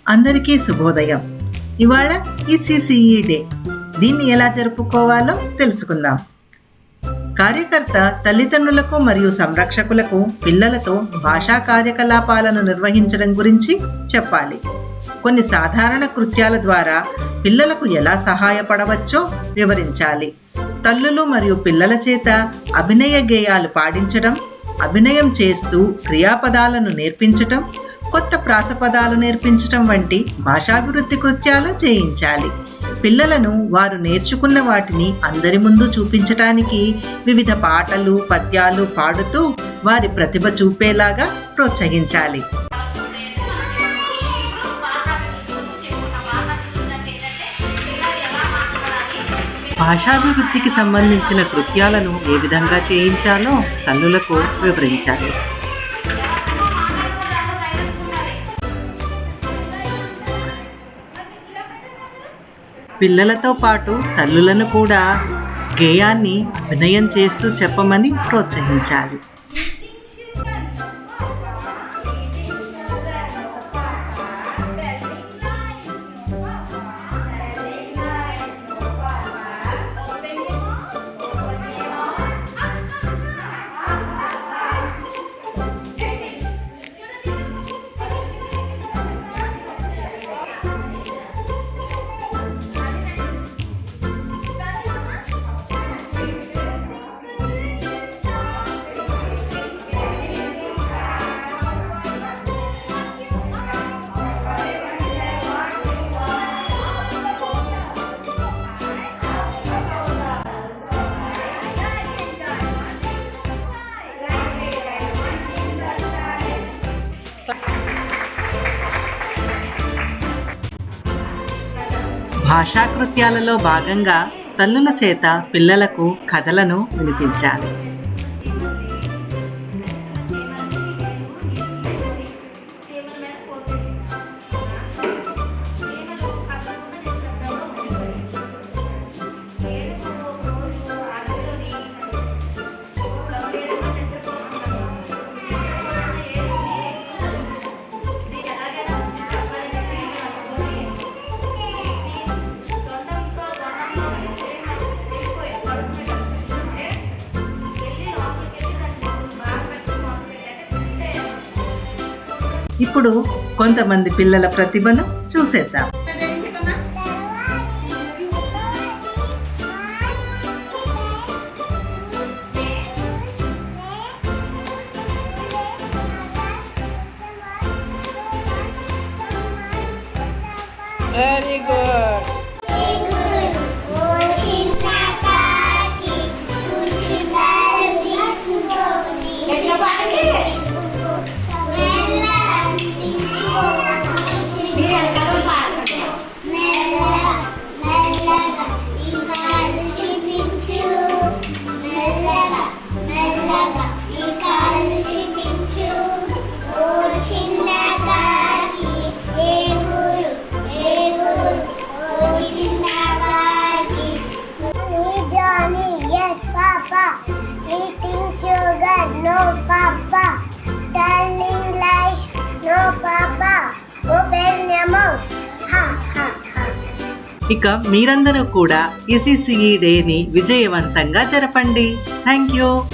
అందరికీ శుభోదయం. ఇవాళ ఈసీసీఈ డే. దీన్ని ఎలా జరుపుకోవాలో తెలుసుకుందాం. కార్యకర్త తల్లిదండ్రులకు మరియు సంరక్షకులకు పిల్లలతో భాషా కార్యకలాపాలను నిర్వహించడం గురించి చెప్పాలి. కొన్ని సాధారణ కృత్యాల ద్వారా పిల్లలకు ఎలా సహాయపడవచ్చో వివరించాలి. తల్లులు మరియు పిల్లల చేత అభినయ గేయాలు పాడించడం, అభినయం చేస్తూ క్రియాపదాలను నేర్పించటం, కొత్త ప్రాసపదాలు నేర్పించటం వంటి భాషాభివృద్ధి కృత్యాలు చేయించాలి. పిల్లలను వారు నేర్చుకున్న వాటిని అందరి ముందు చూపించటానికి వివిధ పాటలు, పద్యాలు పాడుతూ వారి ప్రతిభ చూపేలాగా ప్రోత్సహించాలి. భాషాభివృద్ధికి సంబంధించిన కృత్యాలను ఏ విధంగా చేయించాలో తల్లులకు వివరించాలి. పిల్లలతో పాటు తల్లులను కూడా గేయాన్ని అభినయం చేస్తూ చెప్పమని ప్రోత్సహించాలి. భాషాకృత్యాలలో భాగంగా తల్లుల చేత పిల్లలకు కథలను వినిపించాలి. ఇప్పుడు కొంతమంది పిల్లల ప్రతిభను చూసేద్దాం. Very good. No papa, telling lies. No papa, open your mouth. Ha ha ha. ఇక మీరందరూ కూడా ఈసీసీఈ డేని విజయవంతంగా జరపండి. Thank you.